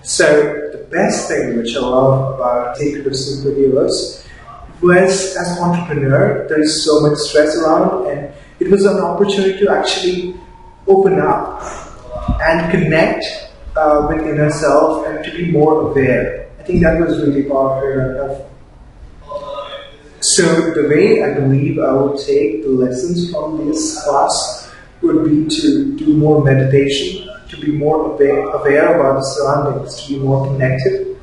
So the best thing which I love about taking to superheroes was, as an entrepreneur, there is so much stress around, and it was an opportunity to actually open up and connect with inner self and to be more aware. I think that was really powerful. So the way I believe I would take the lessons from this class would be to do more meditation, to be more aware about the surroundings, to be more connected,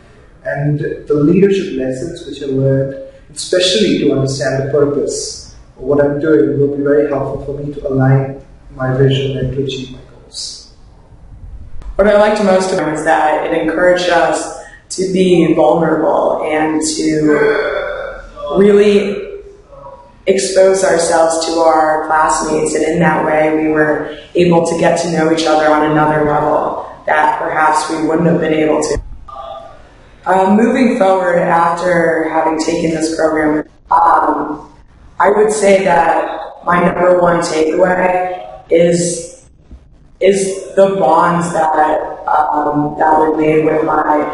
and the leadership lessons which I learned, especially to understand the purpose of what I'm doing, will be very helpful for me to align my vision and to achieve my goals. What I liked most about it is that it encouraged us to be vulnerable and to really expose ourselves to our classmates, and in that way we were able to get to know each other on another level that perhaps we wouldn't have been able to. Moving forward after having taken this program, I would say that my number one takeaway is the bonds that we made with my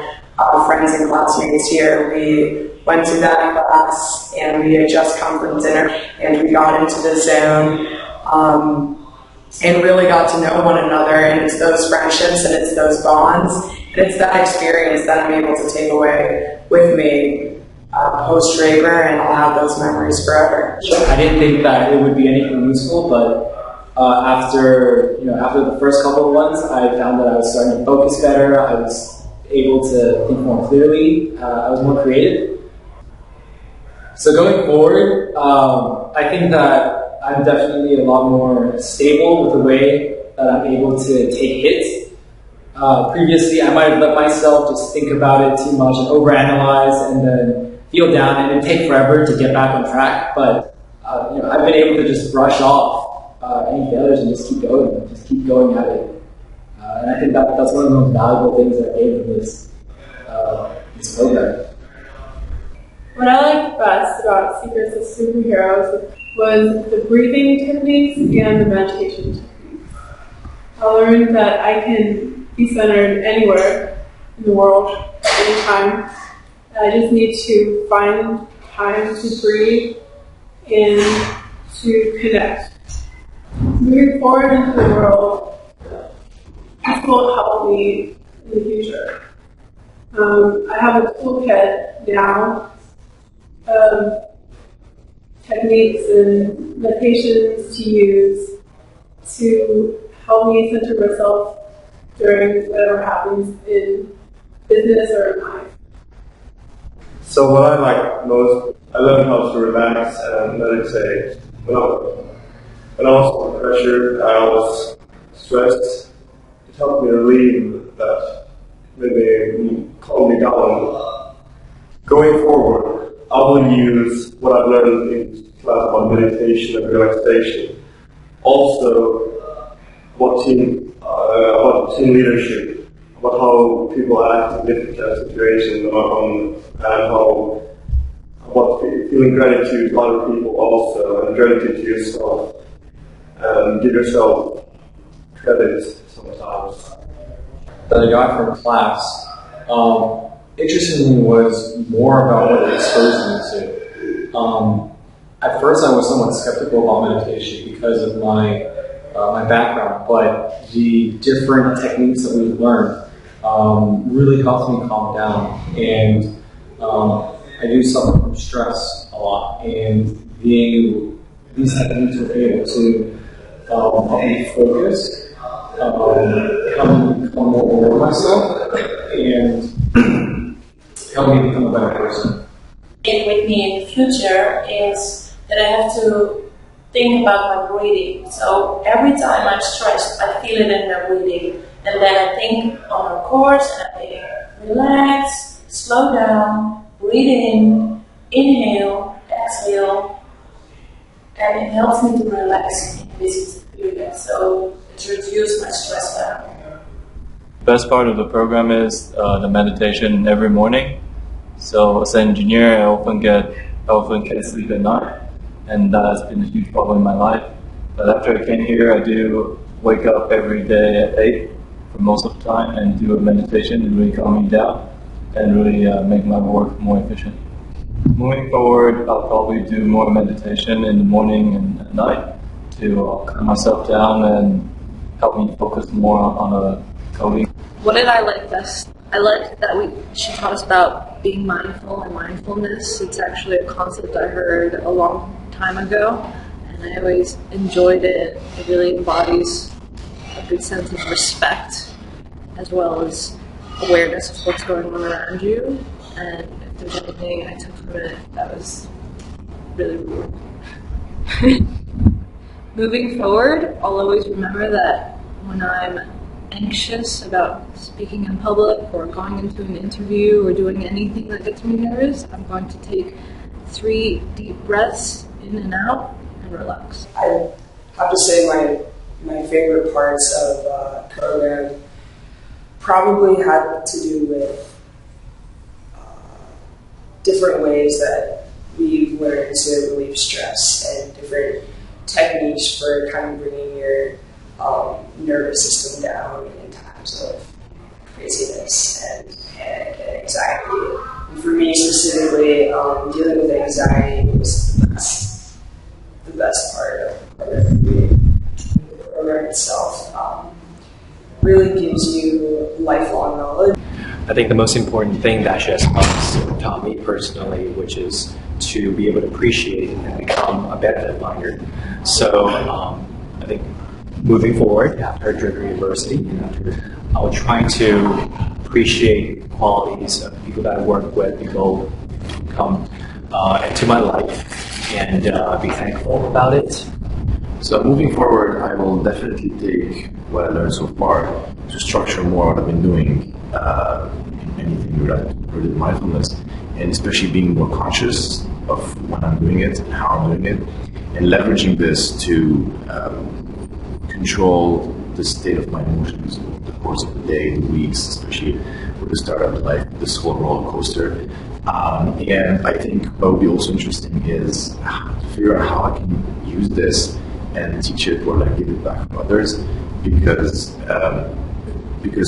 friends and classmates here. We went to that class and we had just come from dinner and we got into the zone and really got to know one another, and it's those friendships and it's those bonds and it's that experience that I'm able to take away with me post-Draper, and I'll have those memories forever. I didn't think that it would be anything useful, but after the first couple of ones, I found that I was starting to focus better. I was able to think more clearly. I was more creative. So going forward, I think that I'm definitely a lot more stable with the way that I'm able to take hits. Previously, I might have let myself just think about it too much and overanalyze and then feel down, and it'd take forever to get back on track. But I've been able to just brush off any failures and just keep going at it. And I think that's one of the most valuable things that I gained from this program. What I liked best about Secrets of Superheroes was the breathing techniques and the meditation techniques. I learned that I can be centered anywhere in the world, anytime. I just need to find time to breathe and to connect. Moving forward into the world, this will help me in the future. I have a toolkit now of techniques and meditations to use to help me center myself during whatever happens in business or in life. So what I like most, I learned how to relax and meditate when I was under pressure, I was stressed. It helped me relieve that, maybe calm me down. Going forward, I will use what I've learned in class about meditation and relaxation. Also, about team leadership, about how people act in different situations, and how about feeling gratitude to other people also, and gratitude to yourself, and give yourself credit sometimes. That I got from class, interestingly, was more about what it exposed me to. At first, I was somewhat skeptical about meditation because of my background, but the different techniques that we've learned really helped me calm down. And I do suffer from stress a lot, and these techniques were able to help me focus, help me become more aware of myself, and help me become a better person. With me in the future is that I have to think about my breathing. So every time I'm stressed, I feel it in my breathing, and then I think on a course, and I think, relax, slow down, breathe in, inhale, exhale, and it helps me to relax in this period. So it reduces my stress level. The best part of the program is the meditation every morning. So as an engineer, I often can't sleep at night, and that has been a huge problem in my life. But after I came here, I do wake up every day at 8, for most of the time and do a meditation and really calm me down and really make my work more efficient. Moving forward, I'll probably do more meditation in the morning and at night to calm myself down and help me focus more on coding. What did I like best? I liked that she taught us about being mindful and mindfulness. It's actually a concept I heard a long time ago, and I always enjoyed it. It really embodies a good sense of respect as well as awareness of what's going on around you. And if there's anything I took from it, that was really rude. Moving forward, I'll always remember that when I'm anxious about speaking in public or going into an interview or doing anything that gets me nervous, I'm going to take 3 deep breaths in and out and relax. I have to say my favorite parts of the program probably had to do with different ways that we've learned to relieve stress and different techniques for kind of bringing your nervous system down in times of craziness and panic and anxiety. And for me specifically, dealing with anxiety was the best part of the program. The program itself really gives you lifelong knowledge. I think the most important thing that she has taught me personally, which is to be able to appreciate and become a better admirer. So I think moving forward after Draper University, I will try to appreciate the qualities of people that I work with, people who come into my life, and be thankful about it. So moving forward, I will definitely take what I learned so far to structure more what I've been doing in anything related to mindfulness, and especially being more conscious of when I'm doing it and how I'm doing it, and leveraging this to control the state of my emotions over the course of the day, the weeks, especially with the startup life, this whole roller coaster. And I think what would be also interesting is to figure out how I can use this and teach it or like give it back to others, because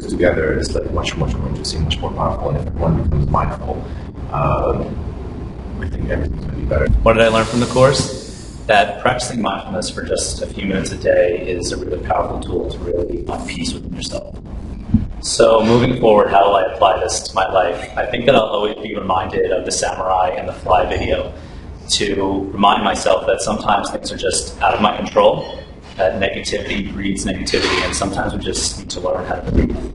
together it's like much more interesting, much more powerful, and if everyone becomes mindful, I think everything's going to be better. What did I learn from the course? That practicing mindfulness for just a few minutes a day is a really powerful tool to really find peace within yourself. So moving forward, how will I apply this to my life? I think that I'll always be reminded of the samurai and the fly video to remind myself that sometimes things are just out of my control, that negativity breeds negativity, and sometimes we just need to learn how to breathe.